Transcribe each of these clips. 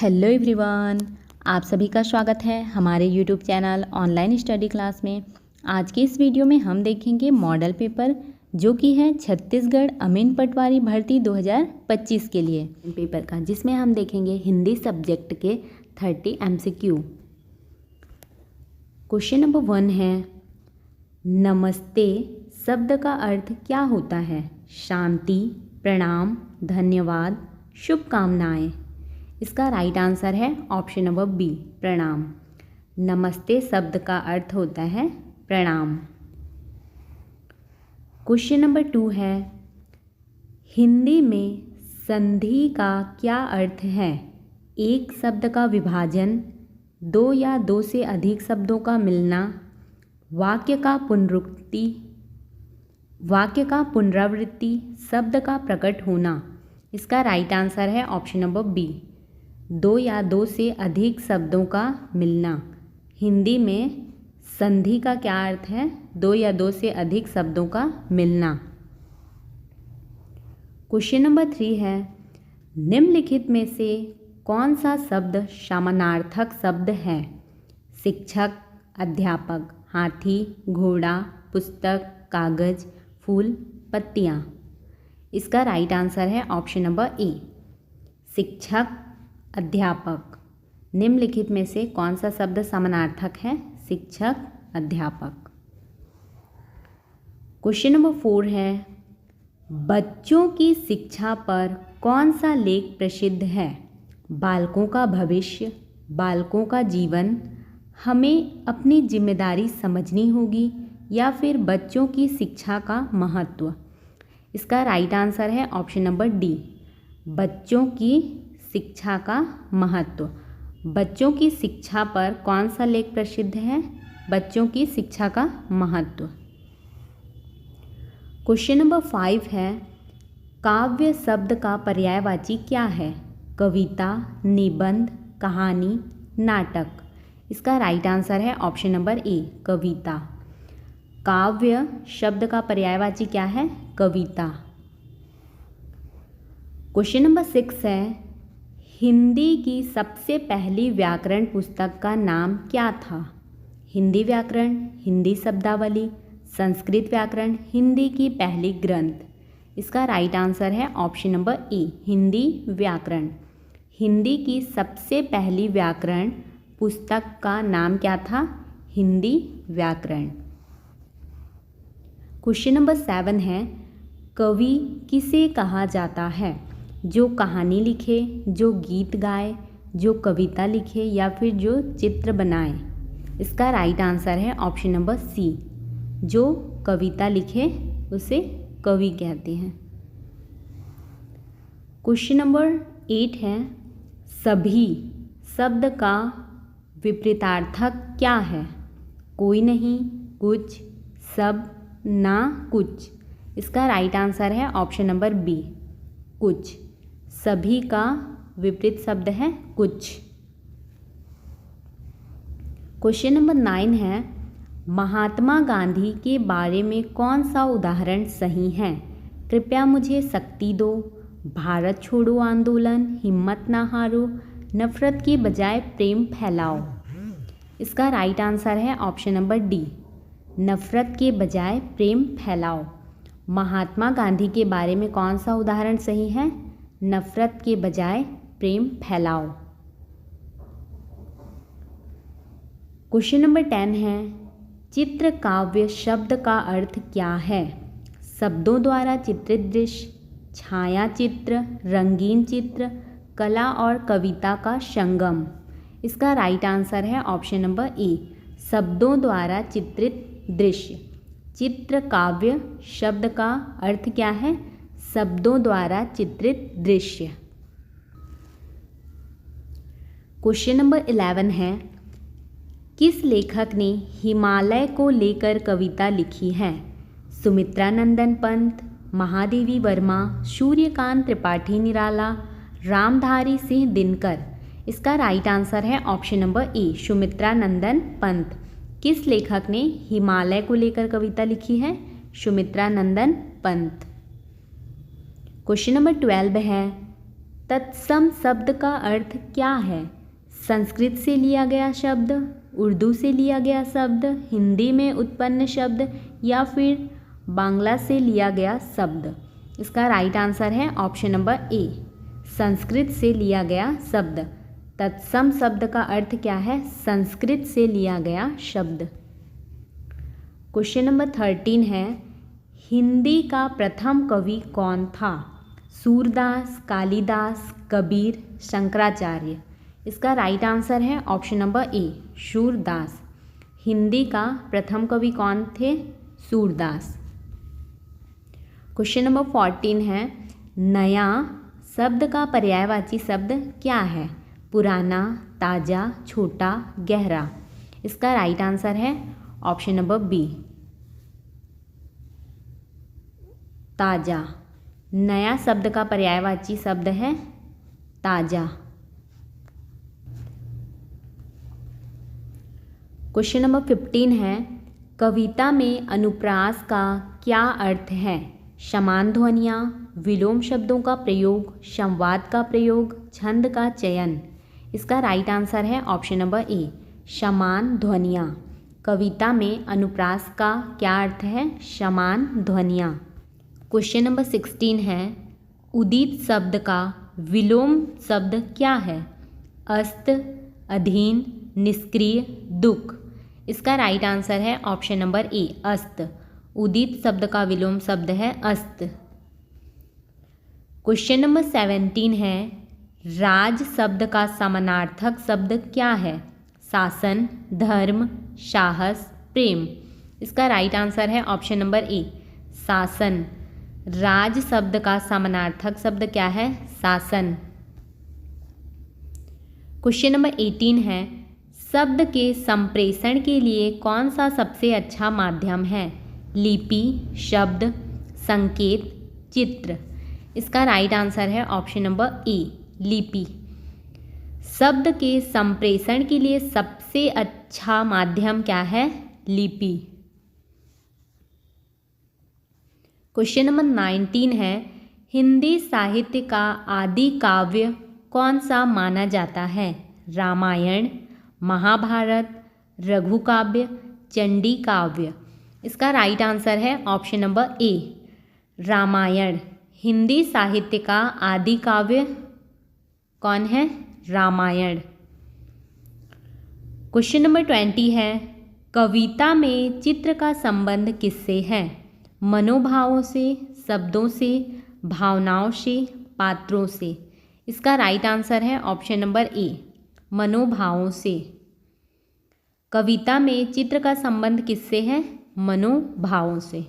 Hello everyone, आप सभी का स्वागत है हमारे YouTube channel online study class में। आज के इस वीडियो में हम देखेंगे मॉडल पेपर जो कि है छत्तीसगढ़ अमीन पटवारी भर्ती 2025 के लिए पेपर का, जिसमें हम देखेंगे हिंदी सब्जेक्ट के 30 MCQ। क्वेश्चन नंबर 1 है, नमस्ते शब्द का अर्थ क्या होता है? शांति, प्रणाम, धन्यवाद, शुभकामनाएं। इसका राइट आंसर है ऑप्शन नंबर बी, प्रणाम। नमस्ते शब्द का अर्थ होता है प्रणाम। क्वेश्चन नंबर 2 है, हिंदी में संधि का क्या अर्थ है? एक शब्द का विभाजन, दो या दो से अधिक शब्दों का मिलना, वाक्य का पुनरावृत्ति, शब्द का प्रकट होना। इसका राइट आंसर है ऑप्शन नंबर बी, दो या दो से अधिक शब्दों का मिलना। हिंदी में संधि का क्या अर्थ है? दो या दो से अधिक शब्दों का मिलना। क्वेश्चन नंबर 3 है, निम्नलिखित में से कौन सा शब्द समानार्थक शब्द है? शिक्षक, अध्यापक, हाथी, घोड़ा, पुस्तक, कागज, फूल, पत्तियाँ। इसका राइट आंसर है ऑप्शन नंबर ए, शिक्षक, अध्यापक। निम्नलिखित में से कौन सा शब्द समानार्थक है? शिक्षक, अध्यापक। क्वेश्चन नंबर 4 है, बच्चों की शिक्षा पर कौन सा लेख प्रसिद्ध है? बालकों का भविष्य, बालकों का जीवन, हमें अपनी जिम्मेदारी समझनी होगी, या फिर बच्चों की शिक्षा का महत्व। इसका राइट आंसर है ऑप्शन नंबर डी, बच्चों की शिक्षा का महत्व। बच्चों की शिक्षा पर कौन सा लेख प्रसिद्ध है? बच्चों की शिक्षा का महत्व। क्वेश्चन नंबर 5 है, काव्य शब्द का पर्यायवाची क्या है? कविता, निबंध, कहानी, नाटक। इसका राइट आंसर है ऑप्शन नंबर ए, कविता। काव्य शब्द का पर्यायवाची क्या है? कविता। क्वेश्चन नंबर 6 है, हिंदी की सबसे पहली व्याकरण पुस्तक का नाम क्या था? हिंदी व्याकरण, हिंदी शब्दावली, संस्कृत व्याकरण, हिंदी की पहली ग्रंथ। इसका राइट आंसर है ऑप्शन नंबर ए, हिंदी व्याकरण। हिंदी की सबसे पहली व्याकरण पुस्तक का नाम क्या था? हिंदी व्याकरण। क्वेश्चन नंबर 7 है, कवि किसे कहा जाता है? जो कहानी लिखे, जो गीत गाए, जो कविता लिखे, या फिर जो चित्र बनाए। इसका राइट आंसर है ऑप्शन नंबर सी, जो कविता लिखे उसे कवि कहते हैं। क्वेश्चन नंबर 8 है, सभी शब्द का विपरीतार्थक क्या है? कोई नहीं, कुछ, सब, ना, कुछ। इसका राइट आंसर है ऑप्शन नंबर बी, कुछ। सभी का विपरीत शब्द है कुछ। क्वेश्चन नंबर 9 है, महात्मा गांधी के बारे में कौन सा उदाहरण सही है? कृपया मुझे शक्ति दो, भारत छोड़ो आंदोलन, हिम्मत ना हारो, नफरत के बजाय प्रेम फैलाओ। इसका राइट आंसर है ऑप्शन नंबर डी, नफरत के बजाय प्रेम फैलाओ। महात्मा गांधी के बारे में कौन सा उदाहरण सही है? नफरत के बजाय प्रेम फैलाओ। क्वेश्चन नंबर 10 है, चित्र काव्य शब्द का अर्थ क्या है? शब्दों द्वारा चित्रित दृश्य, छाया चित्र, रंगीन चित्र, कला और कविता का संगम। इसका राइट आंसर है ऑप्शन नंबर ए, शब्दों द्वारा चित्रित दृश्य। चित्र काव्य शब्द का अर्थ क्या है? शब्दों द्वारा चित्रित दृश्य। क्वेश्चन नंबर 11 है, किस लेखक ने हिमालय को लेकर कविता लिखी है? सुमित्रा नंदन पंत, महादेवी वर्मा, सूर्यकांत त्रिपाठी निराला, रामधारी सिंह दिनकर। इसका राइट आंसर है ऑप्शन नंबर ए, सुमित्रा नंदन पंत। किस लेखक ने हिमालय को लेकर कविता लिखी है? सुमित्रा नंदन पंत। क्वेश्चन नंबर 12 है, तत्सम शब्द का अर्थ क्या है? संस्कृत से लिया गया शब्द, उर्दू से लिया गया शब्द, हिंदी में उत्पन्न शब्द या फिर बांग्ला से लिया गया शब्द? इसका राइट आंसर है ऑप्शन नंबर ए, संस्कृत से लिया गया शब्द। तत्सम शब्द का अर्थ क्या है? संस्कृत से लिया गया शब्द। क्वेश्चन नंबर 13 है, हिंदी का प्रथम कवि कौन था? सूरदास, कालिदास, कबीर, शंकराचार्य? इसका राइट आंसर है ऑप्शन नंबर ए, सूरदास। हिंदी का प्रथम कवि कौन थे? सूरदास। क्वेश्चन नंबर 14 है, नया शब्द का पर्यायवाची शब्द क्या है? पुराना, ताज़ा, छोटा, गहरा? इसका राइट आंसर है ऑप्शन नंबर बी, ताज़ा। नया शब्द का पर्यायवाची शब्द है ताज़ा। क्वेश्चन नंबर 15 है, कविता में अनुप्रास का क्या अर्थ है? समान ध्वनियाँ, विलोम शब्दों का प्रयोग, संवाद का प्रयोग, छंद का चयन? इसका राइट आंसर है ऑप्शन नंबर ए, समान ध्वनियाँ। कविता में अनुप्रास का क्या अर्थ है? समान ध्वनियाँ। क्वेश्चन नंबर 16 है, उदित शब्द का विलोम शब्द क्या है? अस्त, अधीन, निष्क्रिय, दुख? इसका राइट आंसर है ऑप्शन नंबर ए, अस्त। उदित शब्द का विलोम शब्द है अस्त। क्वेश्चन नंबर 17 है, राज शब्द का समानार्थक शब्द क्या है? शासन, धर्म, साहस, प्रेम? इसका राइट आंसर है ऑप्शन नंबर ए, शासन। राज शब्द का समानार्थक शब्द क्या है? शासन। क्वेश्चन नंबर 18 है, शब्द के संप्रेषण के लिए कौन सा सबसे अच्छा माध्यम है? लिपि, शब्द, संकेत, चित्र? इसका राइट आंसर है ऑप्शन नंबर ए, लिपि। शब्द के संप्रेषण के लिए सबसे अच्छा माध्यम क्या है? लिपि। क्वेश्चन नंबर 19 है, हिंदी साहित्य का आदि काव्य कौन सा माना जाता है? रामायण, महाभारत, रघुकाव्य, चंडी काव्य? इसका राइट आंसर है option number A, Ramayan. Hindi साहित्य का आदि काव्य कौन है? रामायण। क्वेश्चन नंबर 20 है, कविता में चित्र का संबंध किससे है? मनोभावों से, शब्दों से, भावनाओं से, पात्रों से? इसका राइट आंसर है ऑप्शन नंबर ए, मनोभावों से। कविता में चित्र का संबंध किससे है? मनोभावों से।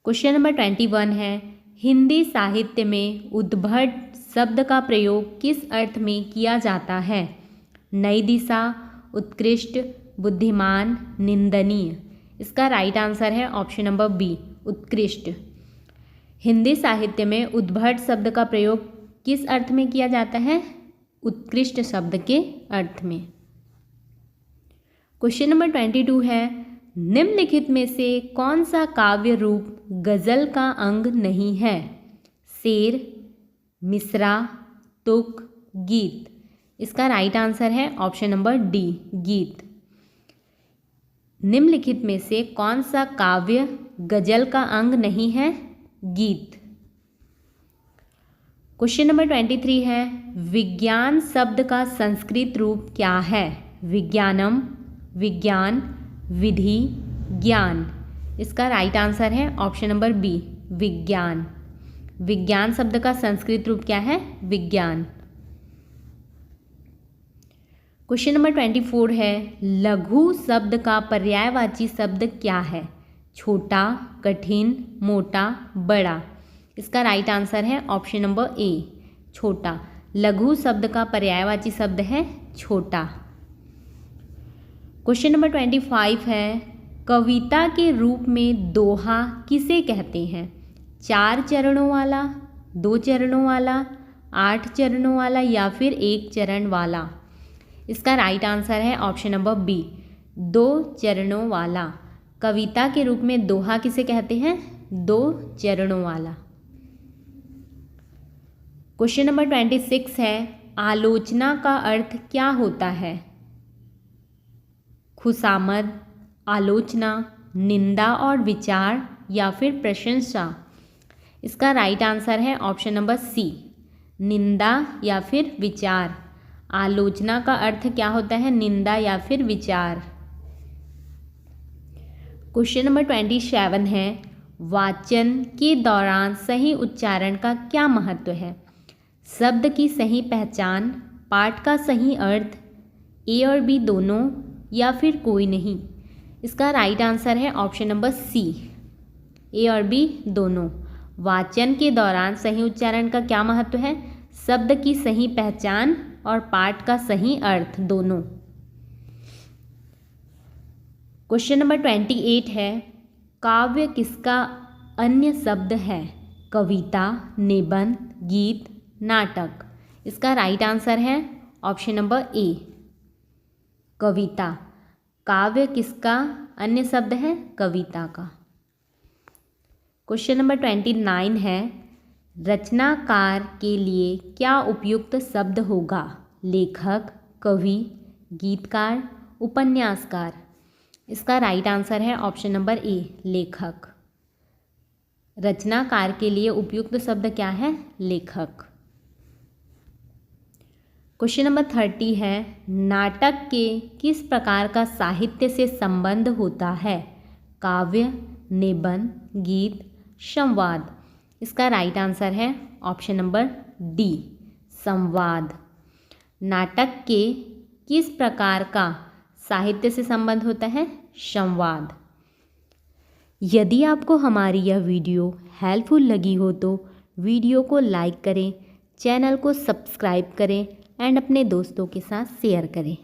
क्वेश्चन नंबर 21 है, हिंदी साहित्य में उद्भट शब्द का प्रयोग किस अर्थ में किया जाता है? नई दिशा, उत्कृष्ट, बुद्धिमान, निंदनीय? इसका राइट आंसर है ऑप्शन नंबर बी, उत्कृष्ट। हिंदी साहित्य में उद्भट शब्द का प्रयोग किस अर्थ में किया जाता है? उत्कृष्ट शब्द के अर्थ में। क्वेश्चन नंबर 22 है, निम्नलिखित में से कौन सा काव्य रूप गजल का अंग नहीं है? शेर, मिसरा, तुक, गीत? इसका राइट आंसर है ऑप्शन नंबर डी, गीत। निम्नलिखित में से कौन सा काव्य गजल का अंग नहीं है? गीत। क्वेश्चन नंबर 23 है, विज्ञान शब्द का संस्कृत रूप क्या है? विज्ञानम, विज्ञान, विधि, ज्ञान? इसका राइट आंसर है ऑप्शन नंबर बी, विज्ञान। विज्ञान शब्द का संस्कृत रूप क्या है? विज्ञान। क्वेश्चन नंबर 24 है, लघु शब्द का पर्यायवाची शब्द क्या है? छोटा, कठिन, मोटा, बड़ा? इसका राइट आंसर है ऑप्शन नंबर ए, छोटा। लघु शब्द का पर्यायवाची शब्द है छोटा। क्वेश्चन नंबर 25 है, कविता के रूप में दोहा किसे कहते हैं? 4 चरणों वाला, 2 चरणों वाला, 8 चरणों वाला या फिर 1 चरण वाला? इसका राइट आंसर है ऑप्शन नंबर बी, 2 चरणों वाला। कविता के रूप में दोहा किसे कहते हैं? 2 चरणों वाला। क्वेश्चन नंबर 26 है, आलोचना का अर्थ क्या होता है? खुशामद, आलोचना, निंदा और विचार या फिर प्रशंसा। इसका राइट आंसर है ऑप्शन नंबर सी, निंदा या फिर विचार। आलोचना का अर्थ क्या होता है? निंदा या फिर विचार। क्वेश्चन नंबर 27 है, वाचन के दौरान सही उच्चारण का क्या महत्व है? शब्द की सही पहचान, पाठ का सही अर्थ, ए और बी दोनों या फिर कोई नहीं। इसका राइट आंसर है ऑप्शन नंबर सी, ए और बी दोनों। वाचन के दौरान सही उच्चारण का क्या महत्व है? शब्द की सही पहचान और पाठ का सही अर्थ दोनों। क्वेश्चन नंबर 28 है, काव्य किसका अन्य शब्द है? कविता, निबंध, गीत, नाटक। इसका राइट आंसर है ऑप्शन नंबर ए, कविता। काव्य किसका अन्य शब्द है? कविता का। क्वेश्चन नंबर 29 है, रचनाकार के लिए क्या उपयुक्त शब्द होगा? लेखक, कवि, गीतकार, उपन्यासकार। इसका राइट आंसर है ऑप्शन नंबर ए, लेखक। रचनाकार के लिए उपयुक्त शब्द क्या है? लेखक। क्वेश्चन नंबर 30 है, नाटक के किस प्रकार का साहित्य से संबंध होता है? काव्य, निबंध, गीत, संवाद। इसका राइट आंसर है ऑप्शन नंबर डी, संवाद। नाटक के किस प्रकार का साहित्य से संबंध होता है? संवाद। यदि आपको हमारी यह वीडियो हेल्पफुल लगी हो तो वीडियो को लाइक करें, चैनल को सब्सक्राइब करें एंड अपने दोस्तों के साथ शेयर करें।